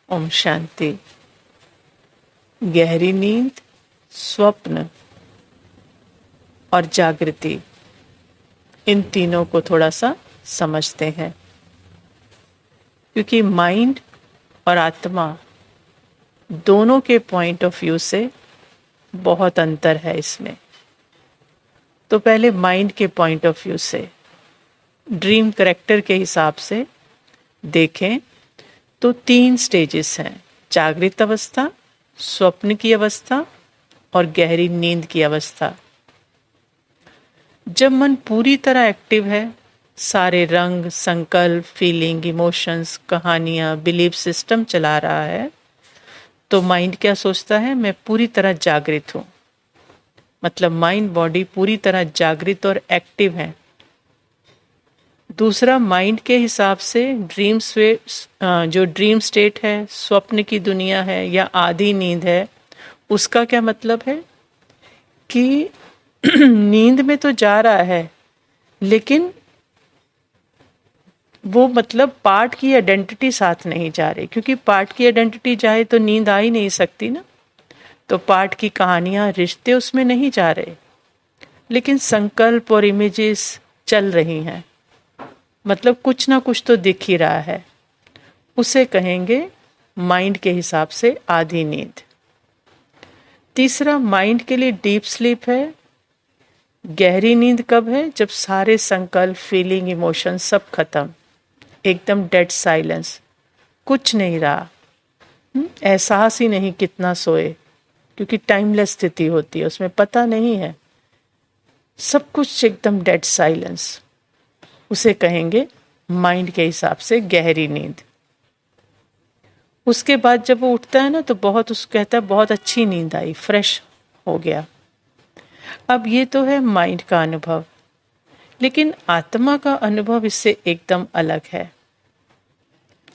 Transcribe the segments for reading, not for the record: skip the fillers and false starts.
ओम शांति। गहरी नींद, स्वप्न और जागृति, इन तीनों को थोड़ा सा समझते हैं, क्योंकि माइंड और आत्मा दोनों के पॉइंट ऑफ व्यू से बहुत अंतर है इसमें। तो पहले माइंड के पॉइंट ऑफ व्यू से, ड्रीम करेक्टर के हिसाब से देखें तो 3 स्टेजेस हैं: जागृत अवस्था, स्वप्न की अवस्था और गहरी नींद की अवस्था। जब मन पूरी तरह एक्टिव है, सारे रंग, संकल्प, फीलिंग, इमोशंस, कहानियां, बिलीफ सिस्टम चला रहा है, तो माइंड क्या सोचता है? मैं पूरी तरह जागृत हूं। मतलब माइंड बॉडी पूरी तरह जागृत और एक्टिव है। दूसरा, माइंड के हिसाब से जो ड्रीम स्टेट है, स्वप्न की दुनिया है या आधी नींद है, उसका क्या मतलब है कि नींद में तो जा रहा है, लेकिन वो मतलब पार्ट की आइडेंटिटी साथ नहीं जा रही, क्योंकि पार्ट की आइडेंटिटी जाए तो नींद आ ही नहीं सकती ना। तो पार्ट की कहानियां, रिश्ते उसमें नहीं जा रहे, लेकिन संकल्प और इमेजेस चल रही हैं। मतलब कुछ ना कुछ तो दिख ही रहा है। उसे कहेंगे माइंड के हिसाब से आधी नींद। तीसरा, माइंड के लिए डीप स्लीप है। गहरी नींद कब है? जब सारे संकल्प, फीलिंग, इमोशन सब खत्म, एकदम डेड साइलेंस, कुछ नहीं रहा। एहसास ही नहीं कितना सोए, क्योंकि टाइमलेस स्थिति होती है, उसमें पता नहीं है, सब कुछ एकदम डेड साइलेंस। उसे कहेंगे माइंड के हिसाब से गहरी नींद। उसके बाद जब वो उठता है ना, तो उसको कहता है बहुत अच्छी नींद आई, फ्रेश हो गया। अब ये तो है माइंड का अनुभव, लेकिन आत्मा का अनुभव इससे एकदम अलग है।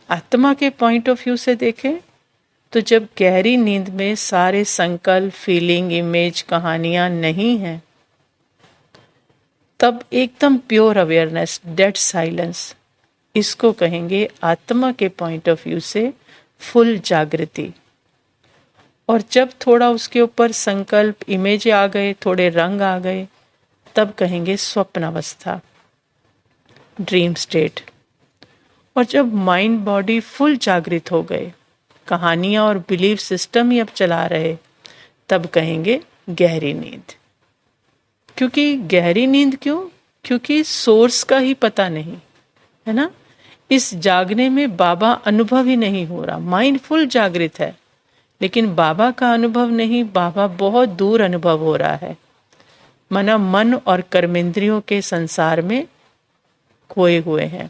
आत्मा के पॉइंट ऑफ व्यू से देखें तो जब गहरी नींद में सारे संकल्प, फीलिंग, इमेज, कहानियां नहीं हैं, तब एकदम प्योर अवेयरनेस, डेड साइलेंस, इसको कहेंगे आत्मा के पॉइंट ऑफ व्यू से फुल जागृति। और जब थोड़ा उसके ऊपर संकल्प, इमेज आ गए, थोड़े रंग आ गए, तब कहेंगे स्वप्न अवस्था, ड्रीम स्टेट। और जब माइंड बॉडी फुल जागृत हो गए, कहानियां और बिलीफ सिस्टम ही अब चला रहे, तब कहेंगे गहरी नींद। क्योंकि गहरी नींद क्यों? क्योंकि सोर्स का ही पता नहीं है ना। इस जागने में बाबा अनुभव ही नहीं हो रहा। माइंड फुल जागृत है, लेकिन बाबा का अनुभव नहीं, बाबा बहुत दूर अनुभव हो रहा है। मना मन और कर्मेंद्रियों के संसार में खोए हुए हैं।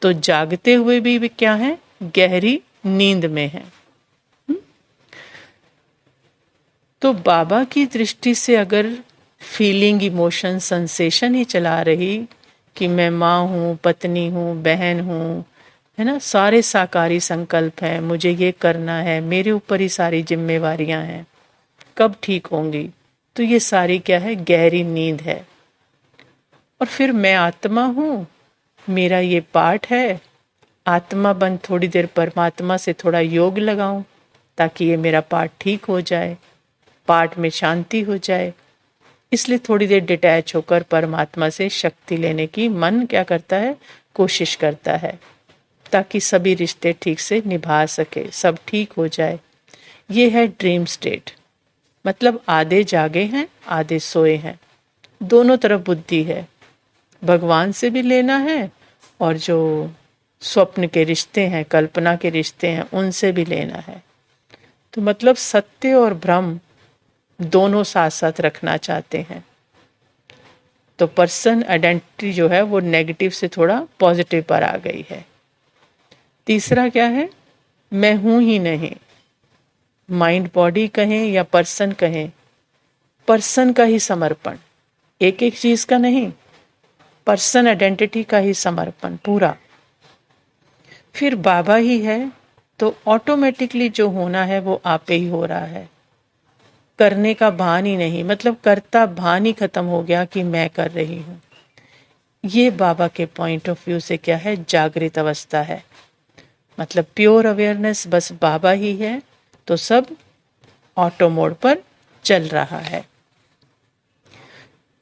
तो जागते हुए भी क्या है? गहरी नींद में है। तो बाबा की दृष्टि से अगर फीलिंग, इमोशन, सेंसेशन ही चला रही कि मैं माँ हूँ, पत्नी हूँ, बहन हूँ, है ना, सारे साकारी संकल्प हैं, मुझे ये करना है, मेरे ऊपर ही सारी जिम्मेवारियां हैं, कब ठीक होंगी, तो ये सारी क्या है? गहरी नींद है। और फिर मैं आत्मा हूँ, मेरा ये पार्ट है, आत्मा बन थोड़ी देर परमात्मा से थोड़ा योग लगाऊं, ताकि ये मेरा पार्ट ठीक हो जाए, पार्ट में शांति हो जाए। इसलिए थोड़ी देर डिटैच होकर परमात्मा से शक्ति लेने की मन क्या करता है? कोशिश करता है, ताकि सभी रिश्ते ठीक से निभा सके, सब ठीक हो जाए। ये है ड्रीम स्टेट। मतलब आधे जागे हैं, आधे सोए हैं, दोनों तरफ बुद्धि है। भगवान से भी लेना है, और जो स्वप्न के रिश्ते हैं, कल्पना के रिश्ते हैं, उनसे भी लेना है। तो मतलब सत्य और भ्रम दोनों साथ साथ रखना चाहते हैं। तो पर्सन आइडेंटिटी जो है वो नेगेटिव से थोड़ा पॉजिटिव पर आ गई है। तीसरा क्या है? मैं हूं ही नहीं। माइंड बॉडी कहें या पर्सन कहें, पर्सन का ही समर्पण, एक एक चीज का नहीं, पर्सन आइडेंटिटी का ही समर्पण पूरा। फिर बाबा ही है, तो ऑटोमेटिकली जो होना है वो आपे ही हो रहा है। करने का भान ही नहीं, मतलब करता भान ही खत्म हो गया कि मैं कर रही हूँ। ये बाबा के पॉइंट ऑफ व्यू से क्या है? जागृत अवस्था है। मतलब प्योर अवेयरनेस बस बाबा ही है, तो सब ऑटो मोड पर चल रहा है।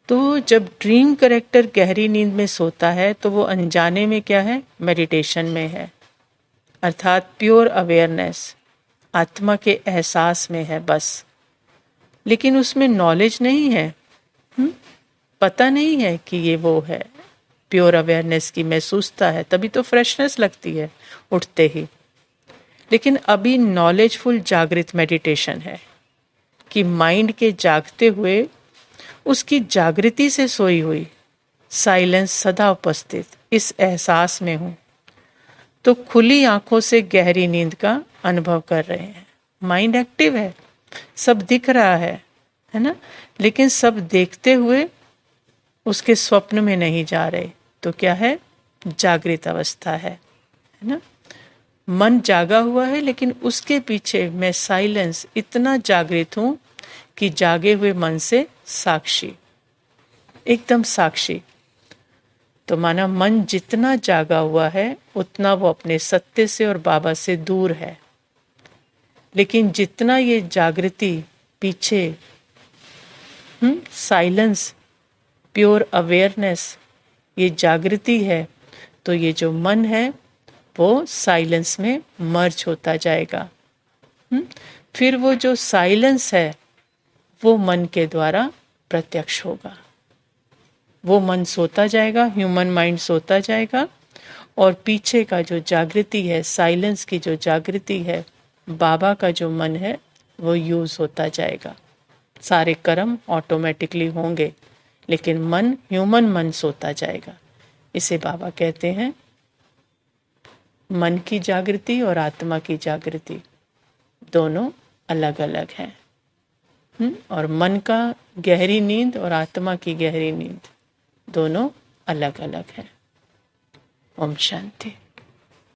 तो जब ड्रीम करेक्टर गहरी नींद में सोता है तो वो अनजाने में क्या है, मेडिटेशन में है, अर्थात प्योर अवेयरनेस, आत्मा के एहसास में है बस। लेकिन उसमें नॉलेज नहीं है, पता नहीं है कि ये वो है, प्योर अवेयरनेस की महसूसता है, तभी तो फ्रेशनेस लगती है उठते ही। लेकिन अभी नॉलेजफुल जागृत मेडिटेशन है कि माइंड के जागते हुए उसकी जागृति से सोई हुई साइलेंस सदा उपस्थित, इस एहसास में हूं। तो खुली आंखों से गहरी नींद का अनुभव कर रहे हैं। माइंड एक्टिव है, सब दिख रहा है ना, लेकिन सब देखते हुए उसके स्वप्न में नहीं जा रहे। तो क्या है, जागृत अवस्था है ना। मन जागा हुआ है, लेकिन उसके पीछे मैं साइलेंस इतना जागृत हूं कि जागे हुए मन से साक्षी, एकदम साक्षी। तो माना मन जितना जागा हुआ है उतना वो अपने सत्य से और बाबा से दूर है। लेकिन जितना ये जागृति पीछे साइलेंस, प्योर अवेयरनेस, ये जागृति है, तो ये जो मन है वो साइलेंस में मर्ज होता जाएगा। फिर वो जो साइलेंस है वो मन के द्वारा प्रत्यक्ष होगा। वो मन सोता जाएगा, ह्यूमन माइंड सोता जाएगा, और पीछे का जो जागृति है, साइलेंस की जो जागृति है, बाबा का जो मन है, वो यूज होता जाएगा। सारे कर्म ऑटोमेटिकली होंगे, लेकिन मन, ह्यूमन मन सोता जाएगा। इसे बाबा कहते हैं मन की जागृति और आत्मा की जागृति दोनों अलग अलग हैं। और मन का गहरी नींद और आत्मा की गहरी नींद दोनों अलग अलग हैं। ओम शांति।